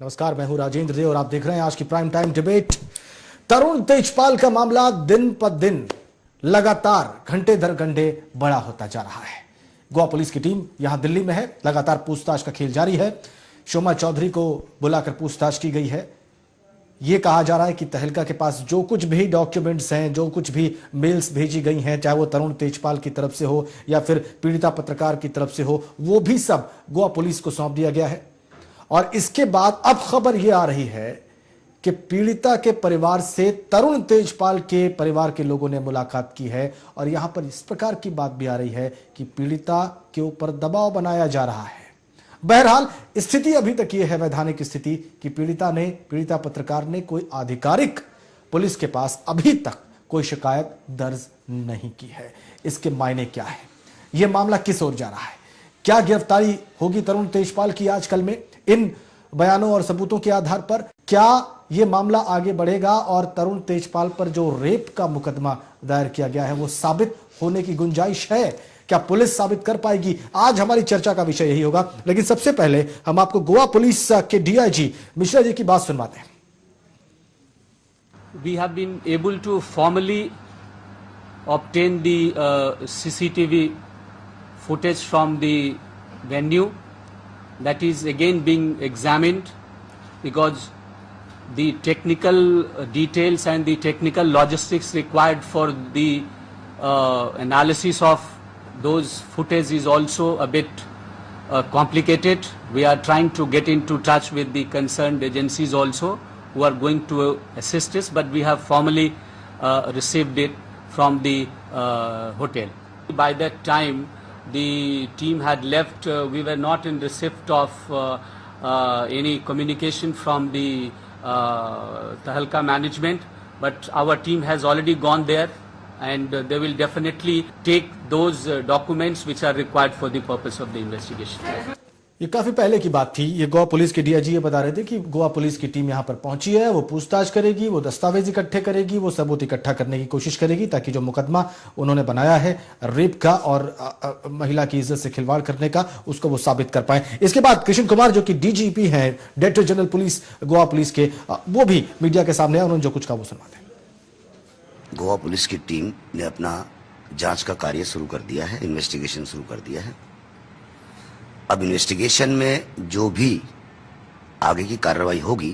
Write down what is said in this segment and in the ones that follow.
नमस्कार, मैं हूं राजेंद्र देव और आप देख रहे हैं आज की प्राइम टाइम डिबेट। तरुण तेजपाल का मामला दिन पर दिन लगातार घंटे दर घंटे बड़ा होता जा रहा है। गोवा पुलिस की टीम यहां दिल्ली में है, लगातार पूछताछ का खेल जारी है। शोमा चौधरी को बुलाकर पूछताछ की गई है। यह कहा जा रहा है कि तहलका के पास जो कुछ भी डॉक्यूमेंट्स हैं, जो कुछ भी मेल्स भेजी गई हैं, चाहे वो तरुण तेजपाल की तरफ से हो या फिर पीड़िता पत्रकार की तरफ से हो, वो भी सब गोवा पुलिस को सौंप दिया गया है। और इसके बाद अब खबर यह आ रही है कि पीड़िता के परिवार से तरुण तेजपाल के परिवार के लोगों ने मुलाकात की है और यहां पर इस प्रकार की बात भी आ रही है कि पीड़िता के ऊपर दबाव बनाया जा रहा है। बहरहाल स्थिति अभी तक यह है, वैधानिक स्थिति, कि पीड़िता पत्रकार ने कोई आधिकारिक पुलिस के पास अभी तक कोई शिकायत दर्ज नहीं की है। इसके मायने क्या है, यह मामला किस ओर जा रहा है, क्या गिरफ्तारी होगी तरुण तेजपाल की आजकल में इन बयानों और सबूतों के आधार पर, क्या यह मामला आगे बढ़ेगा और तरुण तेजपाल पर जो रेप का मुकदमा दायर किया गया है वो साबित होने की गुंजाइश है, क्या पुलिस साबित कर पाएगी? आज हमारी चर्चा का विषय यही होगा। लेकिन सबसे पहले हम आपको गोवा पुलिस के डीआईजी मिश्रा जी की बात सुनवाते हैं। We have been able to formally obtain the CCTV footage from the venue. That is again being examined because the technical details and the technical logistics required for the analysis of those footage is also a bit complicated. We are trying to get into touch with the concerned agencies also who are going to assist us, but we have formally received it from the hotel. By that time the team had left. We were not in receipt of any communication from the Tahalka management, but our team has already gone there and they will definitely take those documents which are required for the purpose of the investigation. ये काफी पहले की बात थी। ये Goa police के DIG ये बता रहे थे कि गोवा पुलिस की टीम यहां पर पहुंची है, वो पूछताछ करेगी, वो दस्तावेज इकट्ठे करेगी, वो सबूत इकट्ठा करने की कोशिश करेगी ताकि जो मुकदमा उन्होंने बनाया है रेप का और महिला की इज्जत से खिलवाड़ करने का, उसको वो साबित कर पाए। इसके बाद कृष्ण कुमार जो कि डीजीपी हैं, director general police Goa police के, वो भी मीडिया के सामने आए, उन्होंने जो कुछ कहा वो सुनवाते हैं। गोवा पुलिस की टीम ने अपना जांच का कार्य शुरू कर दिया है, इन्वेस्टिगेशन शुरू कर दिया है। अब इन्वेस्टिगेशन में जो भी आगे की कार्रवाई होगी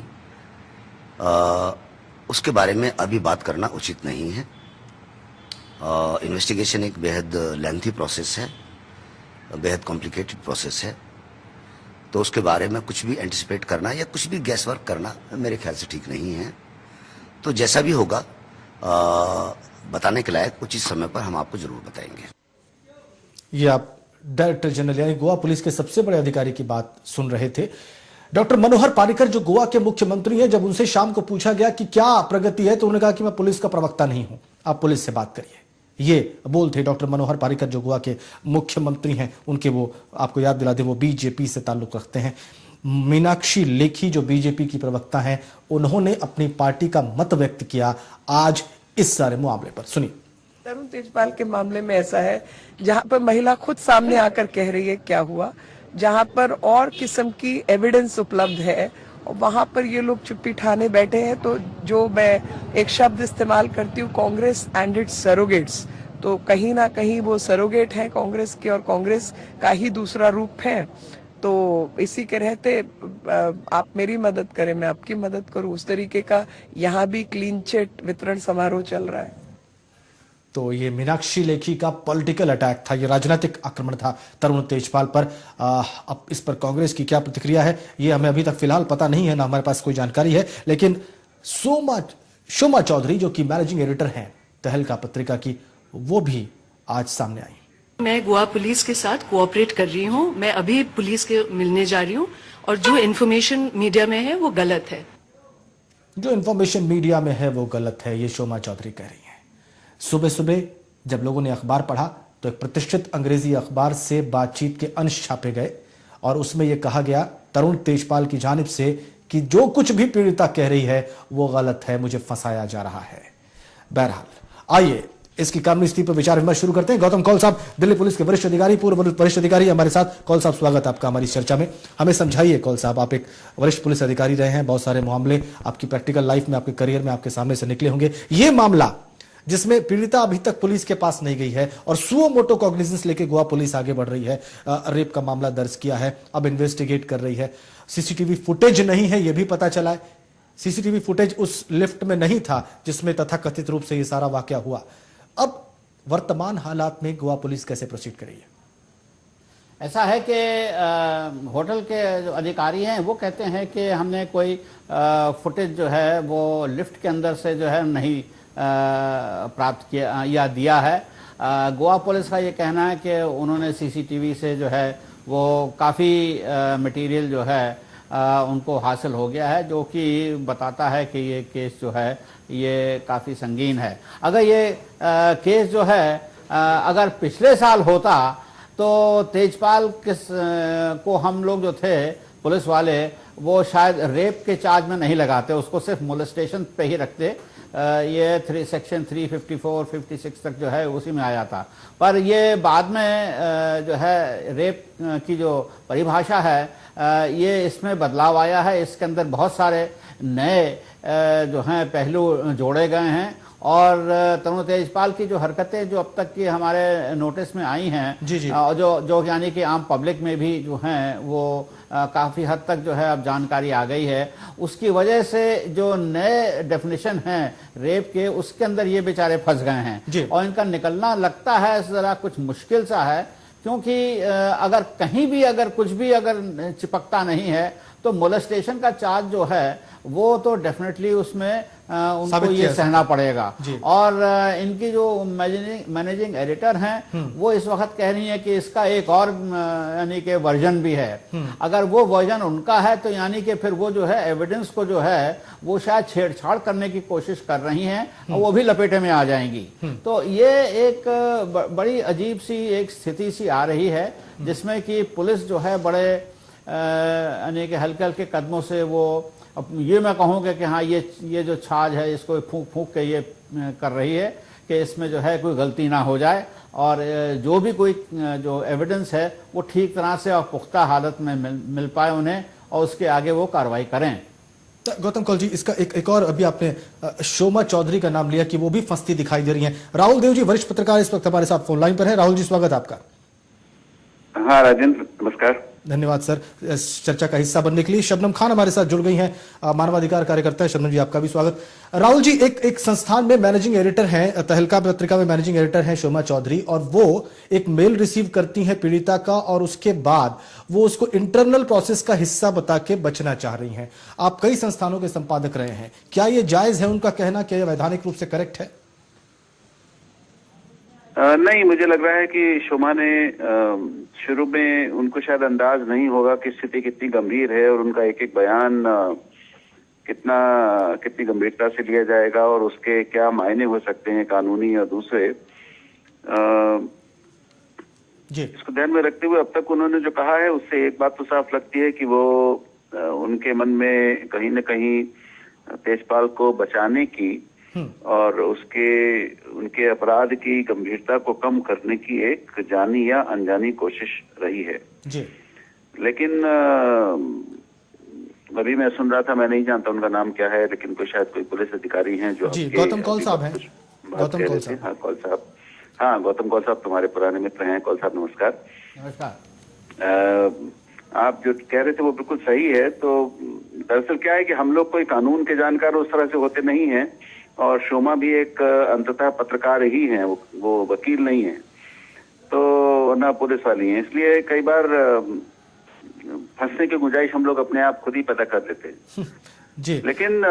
उसके बारे में अभी बात करना उचित नहीं है। इन्वेस्टिगेशन एक बेहद लेंथी प्रोसेस है, बेहद कॉम्प्लिकेटेड प्रोसेस है, तो उसके बारे में कुछ भी एंटिसिपेट करना या कुछ भी गैस वर्क करना मेरे ख्याल से ठीक नहीं है। तो जैसा भी होगा बताने के लायक उचित समय पर हम आपको जरूर बताएंगे। ये आप डायरेक्टर जनरल यानी गोवा पुलिस के सबसे बड़े अधिकारी की बात सुन रहे थे। डॉक्टर मनोहर पारिकर जो गोवा के मुख्यमंत्री हैं, जब उनसे शाम को पूछा गया कि क्या प्रगति है तो उन्होंने कहा कि मैं पुलिस का प्रवक्ता नहीं हूं, आप पुलिस से बात करिए। ये बोल थे डॉक्टर मनोहर पारिकर जो गोवा के मुख्यमंत्री हैं उनके। वो आपको याद दिला दे, वो बीजेपी से ताल्लुक रखते हैं। मीनाक्षी लेखी जो बीजेपी की प्रवक्ता हैं, उन्होंने अपनी पार्टी का मत व्यक्त किया आज इस सारे मामले पर। सुनिए। तरुण तेजपाल के मामले में ऐसा है जहां पर महिला खुद सामने आकर कह रही है क्या हुआ, जहां पर और किस्म की एविडेंस उपलब्ध है और वहां पर ये लोग चुप्पी ठाने बैठे हैं। तो जो मैं एक शब्द इस्तेमाल करती हूँ, कांग्रेस एंड इट्स सरोगेट्स, तो कहीं ना कहीं वो सरोगेट हैं कांग्रेस के और कांग्रेस का ही दूसरा रूप है। तो इसी के रहते आप मेरी मदद करें, मैं आपकी मदद करूं, उस तरीके का यहाँ भी क्लीन चिट वितरण समारोह चल रहा है। तो ये मीनाक्षी लेखी का पॉलिटिकल अटैक था, ये राजनीतिक आक्रमण था तरुण तेजपाल पर। अब इस पर कांग्रेस की क्या प्रतिक्रिया है ये हमें अभी तक फिलहाल पता नहीं है, ना हमारे पास कोई जानकारी है। लेकिन शोमा चौधरी जो कि मैनेजिंग एडिटर हैं तहलका पत्रिका की, वो भी आज सामने आई। मैं गोवा पुलिस के साथ कोऑपरेट कर रही हूँ। मैं अभी पुलिस के मिलने जा रही हूँ और जो इन्फॉर्मेशन मीडिया में है वो गलत है। जो इन्फॉर्मेशन मीडिया में है वो गलत है, ये शोमा चौधरी कह रही है। सुबह सुबह जब लोगों ने अखबार पढ़ा तो एक प्रतिष्ठित अंग्रेजी अखबार से बातचीत के अंश छापे गए और उसमें यह कहा गया तरुण तेजपाल की जानिब से कि जो कुछ भी पीड़िता कह रही है वो गलत है, मुझे फंसाया जा रहा है। बहरहाल आइए इसकी कानूनी स्थिति पर विचार विमर्श शुरू करते हैं। गौतम कौल साहब, दिल्ली पुलिस के वरिष्ठ अधिकारी, पूर्व वरिष्ठ अधिकारी हमारे साथ। कौल साहब, स्वागत आपका हमारी इस चर्चा में। हमें समझाइए कौल साहब, आप एक वरिष्ठ पुलिस अधिकारी रहे हैं, बहुत सारे मामले आपकी प्रैक्टिकल लाइफ में, आपके करियर में आपके सामने से निकले होंगे। ये मामला जिसमें पीड़िता अभी तक पुलिस के पास नहीं गई है और सुओ मोटो कॉग्निजेंस लेके गोवा पुलिस आगे बढ़ रही है, रेप का मामला दर्ज किया है, अब इन्वेस्टिगेट कर रही है। सीसीटीवी फुटेज नहीं है, यह भी पता चला है। सीसीटीवी फुटेज उस लिफ्ट में नहीं था जिसमें तथाकथित रूप से यह सारा वाकया हुआ। अब वर्तमान हालात में गोवा पुलिस कैसे प्रोसीड कर रही है? ऐसा है कि होटल के जो अधिकारी हैं वो कहते हैं कि हमने कोई फुटेज जो है वो लिफ्ट के अंदर से जो है नहीं प्राप्त किया या दिया है। गोवा पुलिस का ये कहना है कि उन्होंने सीसीटीवी से जो है वो काफ़ी मटेरियल जो है उनको हासिल हो गया है, जो कि बताता है कि ये केस जो है ये काफ़ी संगीन है। अगर ये केस जो है अगर पिछले साल होता तो तेजपाल को हम लोग जो थे पुलिस वाले वो शायद रेप के चार्ज में नहीं लगाते, उसको सिर्फ मोलेस्टेशन पे ही रखते। ये सेक्शन 354, 56 तक जो है उसी में आया था। पर ये बाद में जो है रेप की जो परिभाषा है ये इसमें बदलाव आया है। इसके अंदर बहुत सारे नए जो हैं पहलू जोड़े गए हैं और तरुण तेजपाल की जो हरकतें जो अब तक की हमारे नोटिस में आई हैं, जी जी, जो यानी कि आम पब्लिक में भी जो हैं वो काफ़ी हद तक जो है अब जानकारी आ गई है। उसकी वजह से जो नए डेफिनेशन हैं रेप के, उसके अंदर ये बेचारे फंस गए हैं और इनका निकलना लगता है ज़रा कुछ मुश्किल सा है, क्योंकि अगर कहीं भी अगर कुछ भी अगर चिपकता नहीं है तो मोलेस्टेशन का चार्ज जो है वो तो डेफिनेटली उसमें उनको ये सहना पड़ेगा। और इनकी जो मैनेजिंग एडिटर हैं वो इस वक्त कह रही है कि इसका एक और यानी कि वर्जन भी है। अगर वो वर्जन उनका है तो यानी कि फिर वो जो है एविडेंस को जो है वो शायद छेड़छाड़ करने की कोशिश कर रही हैं और वो भी लपेटे में आ जाएंगी। तो ये एक बड़ी अजीब सी एक स्थिति सी आ रही है जिसमें कि पुलिस जो है बड़े यानी कि हल्के हल्के कदमों से वो, अब ये मैं कहूँगा कि हाँ ये जो छाछ है इसको फूंक फूंक के ये कर रही है कि इसमें जो है कोई गलती ना हो जाए और जो भी कोई जो एविडेंस है वो ठीक तरह से और पुख्ता हालत में मिल पाए उन्हें और उसके आगे वो कार्रवाई करें। गौतम कौल जी, इसका एक और अभी आपने शोमा चौधरी का नाम लिया कि वो भी फंसती दिखाई दे रही हैं। राहुल देव जी, वरिष्ठ पत्रकार, इस वक्त हमारे साथ फोन लाइन पर है। राहुल जी, स्वागत आपका। हाँ राजेंद्र, नमस्कार। धन्यवाद सर इस चर्चा का हिस्सा बनने के लिए। शबनम खान हमारे साथ जुड़ गई हैं, मानवाधिकार कार्यकर्ता है। शबनम जी, आपका भी स्वागत। राहुल जी, एक संस्थान में मैनेजिंग एडिटर हैं, तहलका पत्रिका में मैनेजिंग एडिटर हैं शोमा चौधरी, और वो एक मेल रिसीव करती हैं पीड़िता का और उसके बाद वो उसको इंटरनल प्रोसेस का हिस्सा बता के बचना चाह रही हैं। आप कई संस्थानों के संपादक रहे हैं, क्या ये जायज है उनका कहना, क्या वैधानिक रूप से करेक्ट है? नहीं, मुझे लग रहा है कि शोमा ने शुरू में उनको शायद अंदाज नहीं होगा कि स्थिति कितनी गंभीर है और उनका एक एक बयान कितनी गंभीरता से लिया जाएगा और उसके क्या मायने हो सकते हैं कानूनी और दूसरे। इसको ध्यान में रखते हुए अब तक उन्होंने जो कहा है उससे एक बात तो साफ लगती है कि वो उनके मन में कहीं न कहीं तेजपाल को बचाने की और उनके अपराध की गंभीरता को कम करने की एक जानी या अनजानी कोशिश रही है जी। लेकिन अभी मैं सुन रहा था, मैं नहीं जानता उनका नाम क्या है, लेकिन शायद कोई पुलिस अधिकारी हैं जो जी, गौतम कौल साहब हैं। गौतम कौल साहब। हाँ कौल साहब, हाँ गौतम कौल साहब तुम्हारे पुराने मित्र हैं। कौल साहब नमस्कार। नमस्कार। आप जो कह रहे थे वो बिल्कुल सही है। तो दरअसल क्या है कि हम लोग कोई कानून के जानकार उस तरह से होते नहीं हैं और शोमा भी एक अंततः पत्रकार ही हैं, वो वकील नहीं है, तो ना पुलिस वाली हैं, इसलिए कई बार फंसने की गुंजाइश हम लोग अपने आप खुद ही पता कर लेते हैं जी। लेकिन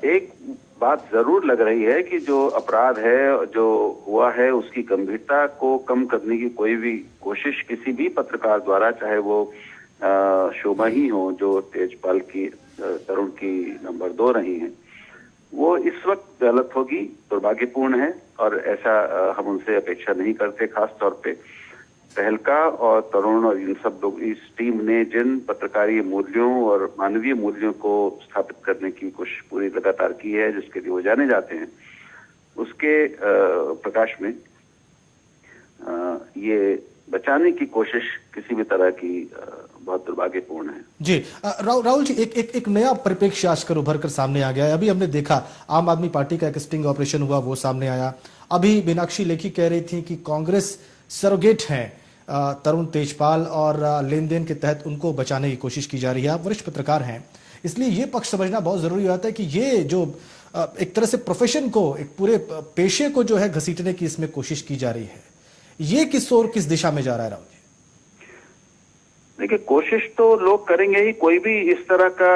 एक बात जरूर लग रही है कि जो अपराध है जो हुआ है उसकी गंभीरता को कम करने की कोई भी कोशिश किसी भी पत्रकार द्वारा, चाहे वो शोभा ही हो जो तेजपाल की तरुण की नंबर 2 रही हैं, वो इस वक्त गलत होगी, दुर्भाग्यपूर्ण है और ऐसा हम उनसे अपेक्षा नहीं करते। खास तौर पे तहलका और तरुण और इन सब लोग, इस टीम ने जिन पत्रकारीय मूल्यों और मानवीय मूल्यों को स्थापित करने की कोशिश पूरी लगातार की है, जिसके लिए वो जाने जाते हैं, उसके प्रकाश में ये बचाने की कोशिश किसी भी तरह की बहुत दुर्भाग्यपूर्ण है। जी राहुल जी, एक नया परिप्रेक्ष्य आजकल उभर कर सामने आ गया है। अभी हमने देखा आम आदमी पार्टी का एक स्टिंग ऑपरेशन हुआ, वो सामने आया। अभी मीनाक्षी लेखी कह रही थी कि कांग्रेस सरोगेट है तरुण तेजपाल और लेन देन के तहत उनको बचाने की कोशिश की जा रही है। आप वरिष्ठ पत्रकार हैं, इसलिए ये पक्ष समझना बहुत जरूरी होता है कि ये जो एक तरह से प्रोफेशन को, एक पूरे पेशे को जो है घसीटने की इसमें कोशिश की जा रही है, ये किस ओर किस दिशा में जा रहा है राहुल जी? देखिए, कोशिश तो लोग करेंगे ही। कोई भी इस तरह का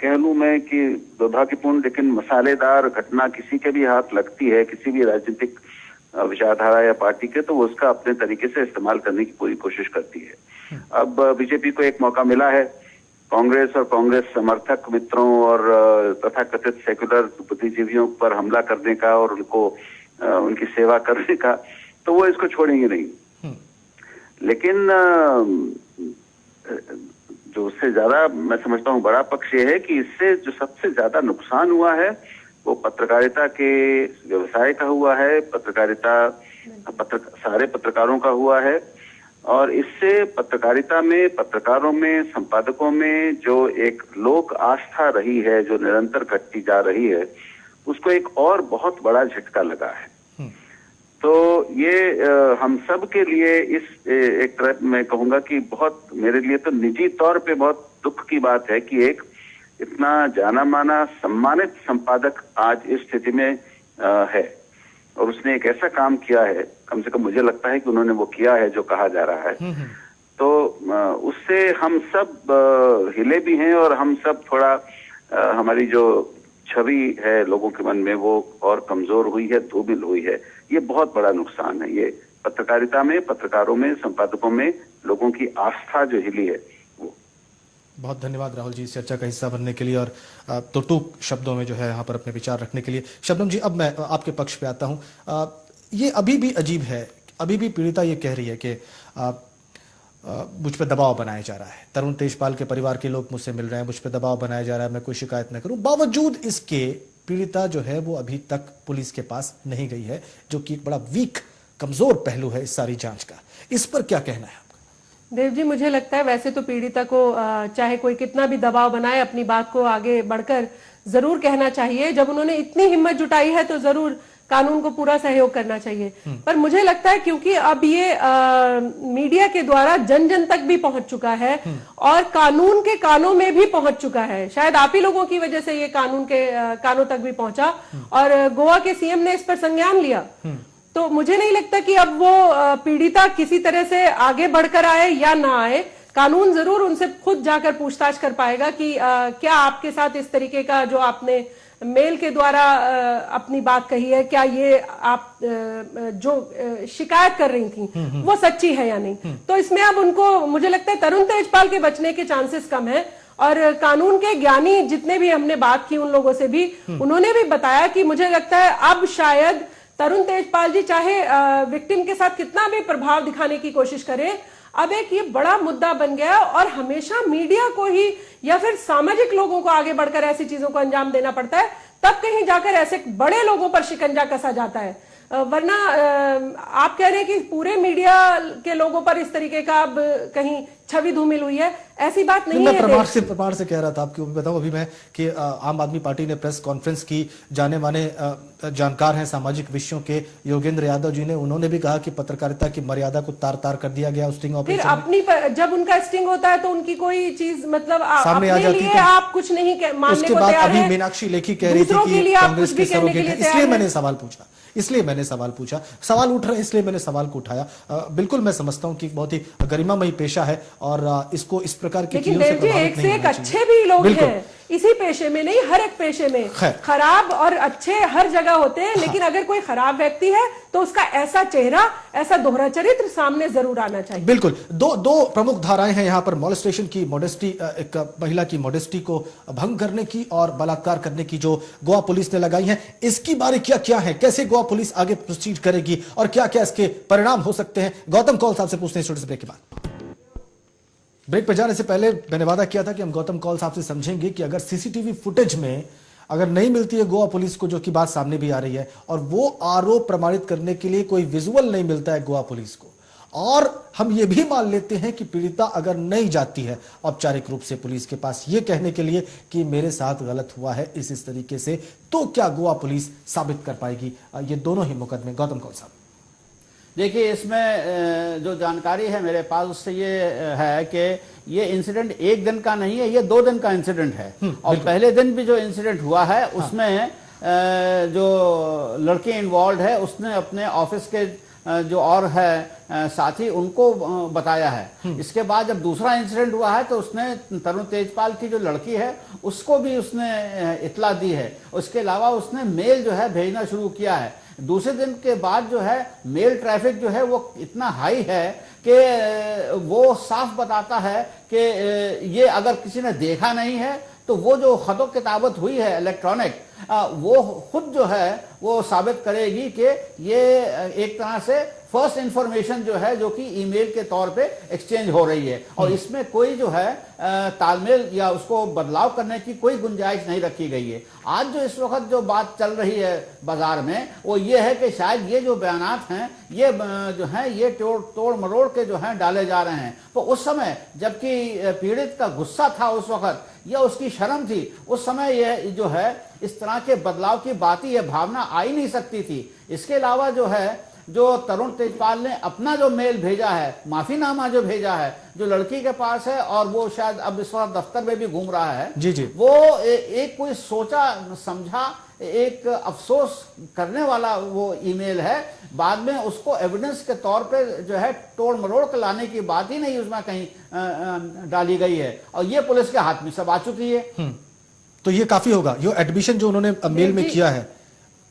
कह लूं मैं कि दुर्भाग्यपूर्ण लेकिन मसालेदार घटना किसी के भी हाथ लगती है, किसी भी राजनीतिक विचारधारा या पार्टी के, तो वो उसका अपने तरीके से इस्तेमाल करने की पूरी कोशिश करती है। अब बीजेपी को एक मौका मिला है कांग्रेस और कांग्रेस समर्थक मित्रों और तथाकथित सेक्युलर बुद्धिजीवियों पर हमला करने का और उनको उनकी सेवा करने का, तो वो इसको छोड़ेंगे नहीं। लेकिन जो उससे ज्यादा मैं समझता हूँ बड़ा पक्ष ये है कि इससे जो सबसे ज्यादा नुकसान हुआ है वो पत्रकारिता के व्यवसाय का हुआ है, सारे पत्रकारों का हुआ है। और इससे पत्रकारिता में, पत्रकारों में, संपादकों में जो एक लोक आस्था रही है, जो निरंतर घटती जा रही है, उसको एक और बहुत बड़ा झटका लगा है। तो ये हम सब के लिए इस एक तरह मैं कहूंगा कि बहुत, मेरे लिए तो निजी तौर पे बहुत दुख की बात है कि एक इतना जाना माना सम्मानित संपादक आज इस स्थिति में है और उसने एक ऐसा काम किया है, कम से कम मुझे लगता है कि उन्होंने वो किया है जो कहा जा रहा है। तो उससे हम सब हिले भी हैं और हम सब थोड़ा हमारी जो छवि है लोगों के मन में वो और कमजोर हुई है, धूमिल हुई है। ये बहुत बड़ा नुकसान है। ये पत्रकारिता में, पत्रकारों में, संपादकों में लोगों की आस्था जो हिली है वो। बहुत धन्यवाद राहुल जी इस चर्चा का हिस्सा बनने के लिए और टूक शब्दों में जो है यहाँ पर अपने विचार रखने के लिए। शबनम जी, अब मैं आपके पक्ष पे आता हूँ। ये अभी भी अजीब है, अभी भी पीड़िता ये कह रही है कि मुझ पे दबाव बनाया जा रहा है, तरुण तेजपाल के परिवार के लोग मुझसे मिल रहे हैं, मुझ पे दबाव बनाया जा रहा है, मैं कोई शिकायत न करूं। बावजूद इसके पीड़िता जो है वो अभी तक पुलिस के पास नहीं गई है, जो कि एक बड़ा वीक, कमजोर पहलू है इस सारी जांच का। इस पर क्या कहना है आपका? देव जी, मुझे लगता है वैसे तो पीड़िता को चाहे कोई कितना भी दबाव बनाए, अपनी बात को आगे बढ़कर जरूर कहना चाहिए। जब उन्होंने इतनी हिम्मत जुटाई है तो जरूर कानून को पूरा सहयोग करना चाहिए। पर मुझे लगता है क्योंकि अब ये मीडिया के द्वारा जन जन तक भी पहुंच चुका है और कानून के कानों में भी पहुंच चुका है, शायद आप ही लोगों की वजह से ये कानून के कानों तक भी पहुंचा और गोवा के सीएम ने इस पर संज्ञान लिया। तो मुझे नहीं लगता कि अब वो पीड़िता किसी तरह से आगे बढ़कर आए या ना आए, कानून जरूर उनसे खुद जाकर पूछताछ कर पाएगा कि क्या आपके साथ इस तरीके का जो आपने मेल के द्वारा अपनी बात कही है, क्या ये आप जो शिकायत कर रही थी वो सच्ची है या नहीं। तो इसमें अब उनको, मुझे लगता है तरुण तेजपाल के बचने के चांसेस कम है। और कानून के ज्ञानी जितने भी हमने बात की उन लोगों से भी, उन्होंने भी बताया कि मुझे लगता है अब शायद तरुण तेजपाल जी चाहे विक्टिम के साथ कितना भी प्रभाव दिखाने की कोशिश करें, अब एक ये बड़ा मुद्दा बन गया और हमेशा मीडिया को ही या फिर सामाजिक लोगों को आगे बढ़कर ऐसी चीजों को अंजाम देना पड़ता है, तब कहीं जाकर ऐसे बड़े लोगों पर शिकंजा कसा जाता है। वरना आप कह रहे हैं कि पूरे मीडिया के लोगों पर इस तरीके का अब कहीं छवि धूमिल हुई है, ऐसी बात नहीं है। मैं प्रमाण से कह रहा था, आपको बताऊं अभी मैं कि आम आदमी पार्टी ने प्रेस कॉन्फ्रेंस की, जाने माने जानकार हैं सामाजिक विषयों के योगेंद्र यादव जी ने, उन्होंने भी कहा कि पत्रकारिता की मर्यादा को तार तार कर दिया गया स्टिंग ऑपरेशन। अपनी जब उनका स्टिंग होता है तो उनकी कोई चीज मतलब सामने आ जाती है, आप कुछ नहीं मानने उसके को बाद तैयार अभी हैं। मीनाक्षी लेखी कह रही थी कि कांग्रेस के सरोगेट है, इसलिए मैंने सवाल पूछा, सवाल उठ रहे इसलिए मैंने सवाल को उठाया। बिल्कुल मैं समझता हूं कि बहुत ही गरिमामयी पेशा है और इसको इस प्रकार की चीजों से प्रभावित नहीं होना चाहिए। अच्छे भी लोग हैं इसी पेशे में, नहीं हर एक पेशे में खराब और अच्छे हर जगह होते हैं, लेकिन अगर कोई खराब व्यक्ति है तो उसका ऐसा चेहरा, ऐसा दोहरा चरित्र सामने जरूर आना चाहिए। बिल्कुल। दो प्रमुख धाराएं हैं यहाँ पर, मॉलेस्टेशन की, मॉडेस्टी, एक महिला की मॉडेस्टी को भंग करने की और बलात्कार करने की, जो गोवा पुलिस ने लगाई है। इसकी बारीकियां क्या है, कैसे गोवा पुलिस आगे प्रोसीड करेगी और क्या क्या इसके परिणाम हो सकते हैं, गौतम कौल साहब से पूछते हैं छोटे से ब्रेक के बाद। ब्रेक पर जाने से पहले मैंने वादा किया था कि हम गौतम कौल साहब से समझेंगे कि अगर सीसीटीवी फुटेज में अगर नहीं मिलती है गोवा पुलिस को, जो कि बात सामने भी आ रही है, और वो आरोप प्रमाणित करने के लिए कोई विजुअल नहीं मिलता है गोवा पुलिस को, और हम ये भी मान लेते हैं कि पीड़िता अगर नहीं जाती है औपचारिक रूप से पुलिस के पास ये कहने के लिए कि मेरे साथ गलत हुआ है इस तरीके से, तो क्या गोवा पुलिस साबित कर पाएगी ये दोनों ही मुकदमे? गौतम कौल साहब, देखिए, इसमें जो जानकारी है मेरे पास उससे ये है कि ये इंसिडेंट एक दिन का नहीं है, ये 2 दिन का इंसिडेंट है। और पहले दिन भी जो इंसिडेंट हुआ है उसमें जो लड़की इन्वॉल्व है उसने अपने ऑफिस के जो और है साथी उनको बताया है। इसके बाद जब दूसरा इंसिडेंट हुआ है तो उसने तरुण तेजपाल की जो लड़की है उसको भी उसने इतला दी है। उसके अलावा उसने मेल जो है भेजना शुरू किया है। दूसरे दिन के बाद जो है मेल ट्रैफिक जो है वो इतना हाई है कि वो साफ बताता है कि ये अगर किसी ने देखा नहीं है तो वो जो खतो किताबत हुई है इलेक्ट्रॉनिक, वो खुद जो है वो साबित करेगी कि ये एक तरह से फर्स्ट इंफॉर्मेशन जो है जो कि ईमेल के तौर पे एक्सचेंज हो रही है, और इसमें कोई जो है तालमेल या उसको बदलाव करने की कोई गुंजाइश नहीं रखी गई है। आज जो इस वक्त जो बात चल रही है बाजार में वो ये है कि शायद ये जो बयानात हैं ये जो है ये तोड़ मरोड़ के जो है डाले जा रहे हैं। तो उस समय जबकि पीड़ित का गुस्सा था उस वक्त या उसकी शर्म थी, उस समय ये जो है इस तरह के बदलाव की बात ही, ये भावना आ ही नहीं सकती थी। इसके अलावा जो है जो तरुण तेजपाल ने अपना जो मेल भेजा है, माफीनामा जो भेजा है जो लड़की के पास है, और वो शायद अब इस वक्त दफ्तर में भी घूम रहा है, जी। वो एक कोई सोचा समझा एक अफसोस करने वाला वो ईमेल है। बाद में उसको एविडेंस के तौर पे जो है तोड़ मरोड़ के लाने की बात ही नहीं उसमें कहीं डाली गई है, और ये पुलिस के हाथ में सब आ चुकी है। तो ये काफी होगा, ये एडमिशन जो उन्होंने मेल में किया है।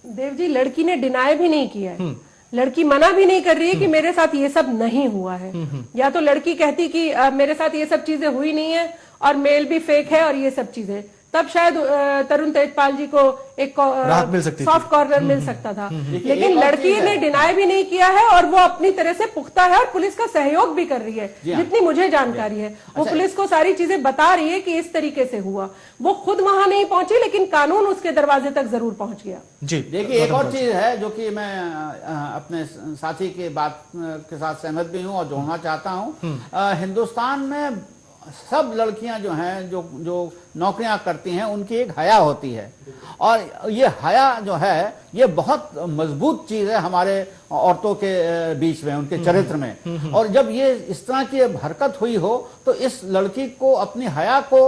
देव जी, लड़की ने डिनाई भी नहीं किया है, लड़की मना भी नहीं कर रही है कि मेरे साथ ये सब नहीं हुआ है। या तो लड़की कहती कि मेरे साथ ये सब चीजें हुई नहीं है और मेल भी फेक है और ये सब चीजें, तब शायद तरुण तेजपाल जी को एक सॉफ्ट कॉर्नर मिल सकता था। लेकिन लड़की ने डिनाई भी नहीं किया है और वो अपनी तरह से पुख्ता है और पुलिस का सहयोग भी कर रही है। जितनी मुझे जानकारी है वो पुलिस को सारी चीजें बता रही है कि इस तरीके से हुआ। वो खुद वहां नहीं पहुंची लेकिन कानून उसके दरवाजे तक जरूर पहुंच गया। जी देखिए, एक और चीज है जो कि मैं अपने साथी की बात के साथ सहमत भी हूं और जोड़ना चाहता हूं। हिंदुस्तान में सब लड़कियां जो हैं जो नौकरियां करती हैं उनकी एक हया होती है, और ये हया जो है ये बहुत मजबूत चीज है हमारे औरतों के बीच में, उनके चरित्र में। और जब ये इस तरह की हरकत हुई हो तो इस लड़की को अपनी हया को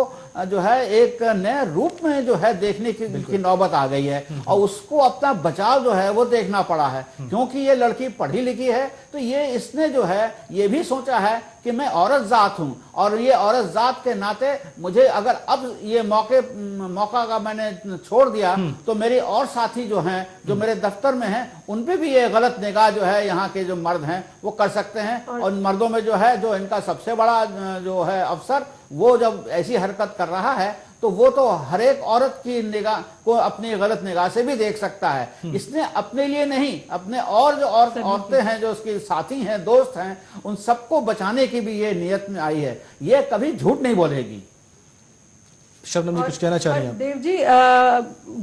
जो है एक नए रूप में जो है देखने की नौबत आ गई है, और उसको अपना बचाव जो है वो देखना पड़ा है। क्योंकि ये लड़की पढ़ी लिखी है तो ये इसने जो है ये भी सोचा है कि मैं औरत जात हूं, और ये औरत जात के नाते मुझे अगर अब ये मौका का मैंने छोड़ दिया तो मेरे और साथी जो हैं जो मेरे दफ्तर में हैं उन पे भी ये गलत निगाह जो है यहाँ के जो मर्द हैं वो कर सकते हैं। और मर्दों में जो है जो इनका सबसे बड़ा जो है अफसर, वो जब ऐसी हरकत कर रहा है तो वो तो हर एक औरत की निगाह को अपनी गलत निगाह से भी देख सकता है। इसने अपने लिए नहीं, अपने और जो औरतें हैं जो उसकी साथी हैं, दोस्त हैं, उन सबको बचाने की भी ये नियत में आई है। ये कभी झूठ नहीं बोलेगी। शबनम जी कुछ कहना चाह रही हैं? देव जी,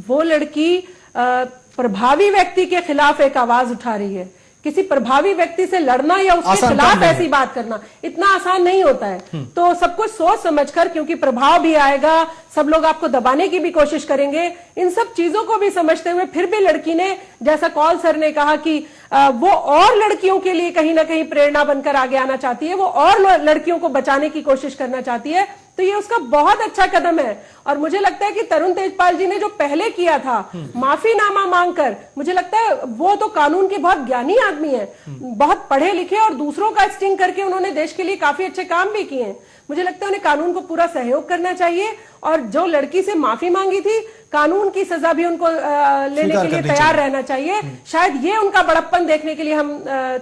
वो लड़की प्रभावी व्यक्ति के खिलाफ एक आवाज उठा रही है। किसी प्रभावी व्यक्ति से लड़ना या उसके खिलाफ ऐसी बात करना इतना आसान नहीं होता है। तो सब कुछ सोच समझकर, क्योंकि प्रभाव भी आएगा, सब लोग आपको दबाने की भी कोशिश करेंगे, इन सब चीजों को भी समझते हुए फिर भी लड़की ने, जैसा कौल सर ने कहा कि वो और लड़कियों के लिए कहीं ना कहीं प्रेरणा बनकर आगे आना चाहती है, वो और लड़कियों को बचाने की कोशिश करना चाहती है। तो ये उसका बहुत अच्छा कदम है। और मुझे लगता है कि तरुण तेजपाल जी ने जो पहले किया था माफीनामा मांगकर, मुझे लगता है वो तो कानून के बहुत ज्ञानी आदमी है, बहुत पढ़े लिखे, और दूसरों का स्टिंग करके उन्होंने देश के लिए काफी अच्छे काम भी किए हैं। मुझे लगता है उन्हें कानून को पूरा सहयोग करना चाहिए, और जो लड़की से माफी मांगी थी कानून की सजा भी उनको लेने के लिए तैयार रहना चाहिए। शायद ये उनका बड़प्पन देखने के लिए हम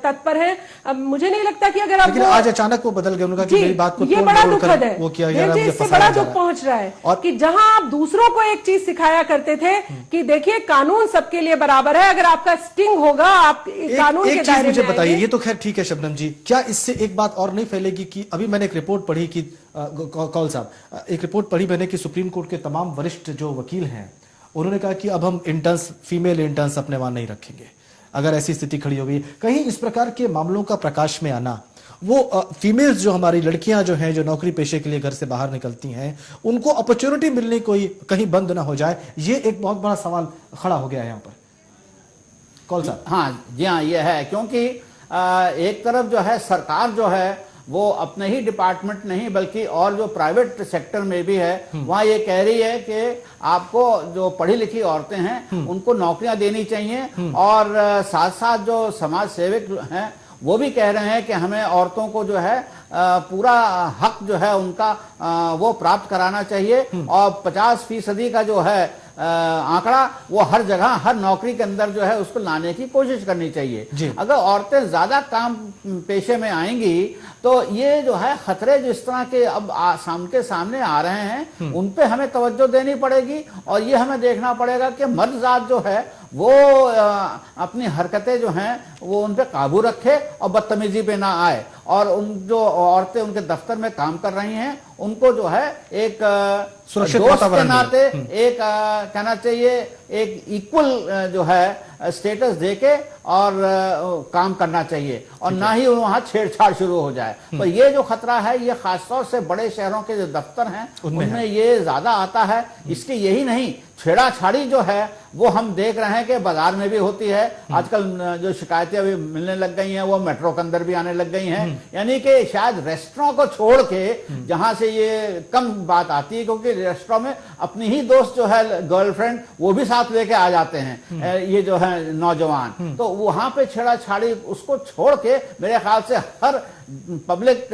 तत्पर हैं। अब मुझे नहीं लगता कि अगर आप आज अचानक वो बदल गए, उन्होंने कहा कि मेरी बात को ये बड़ा दुखद है, वो किया इससे बड़ा दुख पहुंच रहा है कि जहां आप दूसरों को एक चीज सिखाया करते थे कि देखिए कानून सबके लिए बराबर है, अगर आपका स्टिंग होगा आप कानून के दायरे में मुझे बताइए। ये तो खैर ठीक है शबनम जी, क्या इससे एक बात और नहीं फैलेगी कि अभी मैंने एक रिपोर्ट पढ़ी कि कौल साहब, एक रिपोर्ट पढ़ी मैंने कि सुप्रीम कोर्ट के तमाम वरिष्ठ जो वकील हैं उन्होंने कहा कि अब हम इंटर्न्स, फीमेल इंटर्न्स अपने वहां नहीं रखेंगे अगर ऐसी स्थिति खड़ी हो गई। कहीं इस प्रकार के मामलों का प्रकाश में आना, वो फीमेल्स जो हमारी लड़कियां जो हैं, जो नौकरी पेशे के लिए घर से बाहर निकलती हैं, उनको अपॉर्चुनिटी मिलनी कोई कहीं बंद ना हो जाए, ये एक बहुत बड़ा सवाल खड़ा हो गया है यहाँ पर। कौन सा? हाँ जी हाँ, ये है क्योंकि एक तरफ जो है सरकार जो है वो अपने ही डिपार्टमेंट नहीं बल्कि और जो प्राइवेट सेक्टर में भी है वहाँ ये कह रही है कि आपको जो पढ़ी लिखी औरतें हैं उनको नौकरियां देनी चाहिए, और साथ साथ जो समाज सेवक हैं वो भी कह रहे हैं कि हमें औरतों को जो है पूरा हक जो है उनका वो प्राप्त कराना चाहिए, और 50% का जो है आंकड़ा वो हर जगह हर नौकरी के अंदर जो है उसको लाने की कोशिश करनी चाहिए। अगर औरतें ज्यादा काम पेशे में आएंगी तो ये जो है खतरे जिस तरह के अब सामने आ रहे हैं उन पे हमें तवज्जो देनी पड़ेगी, और ये हमें देखना पड़ेगा कि मर्द जात जो है वो अपनी हरकतें जो हैं वो उन पे काबू रखे और बदतमीजी पे ना आए, और उन जो औरतें उनके दफ्तर में काम कर रही हैं उनको जो है एक सुरक्षित दोस्त के वातावरण नाते एक कहना चाहिए एक इक्वल जो है स्टेटस देके और काम करना चाहिए, और ना ही वहां छेड़छाड़ शुरू हो जाए। तो ये जो खतरा है ये खासतौर से बड़े शहरों के जो दफ्तर हैं उनमें ये ज्यादा आता है। इसके यही नहीं, छेड़ाछाड़ी जो है वो हम देख रहे हैं कि बाजार में भी होती है। आजकल जो शिकायतें अभी मिलने लग गई हैं वो मेट्रो के अंदर भी आने लग गई हैं, यानी कि शायद रेस्टोरेंट को छोड़ के जहां से ये कम बात आती है, क्योंकि रेस्टोरेंट में अपनी ही दोस्त जो है गर्लफ्रेंड वो भी साथ लेके आ जाते हैं ये जो है नौजवान, तो वहां पे छेड़ाछाड़ी उसको छोड़ के मेरे ख्याल से हर पब्लिक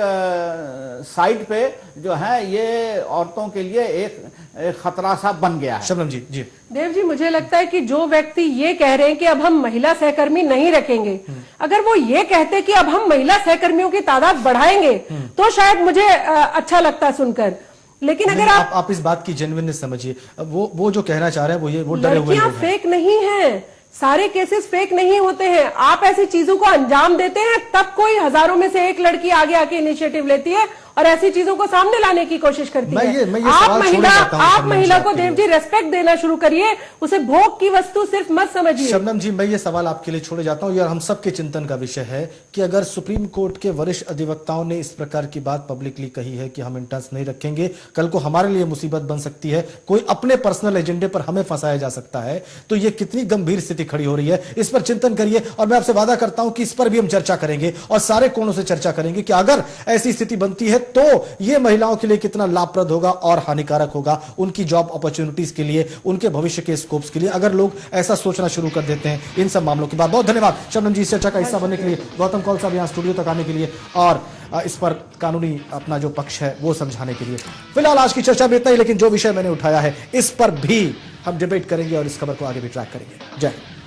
साइट पे जो है ये औरतों के लिए एक खतरा सा बन गया है। शबनम जी। जी देव जी, मुझे लगता है कि जो व्यक्ति ये कह रहे हैं कि अब हम महिला सहकर्मी नहीं रखेंगे, अगर वो ये कहते कि अब हम महिला सहकर्मियों की तादाद बढ़ाएंगे तो शायद मुझे अच्छा लगता सुनकर, लेकिन अगर आप इस बात की जेन्युइननेस समझिए, वो जो कहना चाह रहे हैं वो डरे हुए लड़कियां लोग हैं। फेक नहीं है, सारे केसेस फेक नहीं होते हैं। आप ऐसी चीजों को अंजाम देते हैं तब कोई हजारों में से एक लड़की आगे आके इनिशिएटिव लेती है और ऐसी चीजों को सामने लाने की कोशिश करती है। आप महिला को देव जी रेस्पेक्ट देना शुरू करिए, उसे भोग की वस्तु सिर्फ मत समझिए। शबनम जी, मैं ये सवाल आपके लिए छोड़े जाता हूं, यार हम सबके चिंतन का विषय है कि अगर सुप्रीम कोर्ट के वरिष्ठ अधिवक्ताओं ने इस प्रकार की बात पब्लिकली कही है कि हम इंटर्न्स नहीं रखेंगे, कल को हमारे लिए मुसीबत बन सकती है, कोई अपने पर्सनल एजेंडे पर हमें फंसाया जा सकता है, तो ये कितनी गंभीर स्थिति खड़ी हो रही है, इस पर चिंतन करिए। और मैं आपसे वादा करता हूं कि इस पर भी हम चर्चा करेंगे और सारे कोणों से चर्चा करेंगे कि अगर ऐसी स्थिति बनती है तो ये महिलाओं के लिए कितना लाभप्रद होगा और हानिकारक होगा, उनकी जॉब अपॉर्चुनिटीज के लिए, उनके भविष्य के स्कोप्स के लिए, अगर लोग ऐसा सोचना शुरू कर देते हैं इन सब मामलों के बाद। बहुत धन्यवाद शबनम जी इस चर्चा का हिस्सा बनने के लिए, गौतम कौल साहब यहाँ स्टूडियो तक आने के लिए और इस पर कानूनी अपना जो पक्ष है वो समझाने के लिए। फिलहाल आज की चर्चा में इतना ही, लेकिन जो विषय मैंने उठाया है इस पर भी हम डिबेट करेंगे और इस खबर को आगे भी ट्रैक करेंगे। जय हिंद।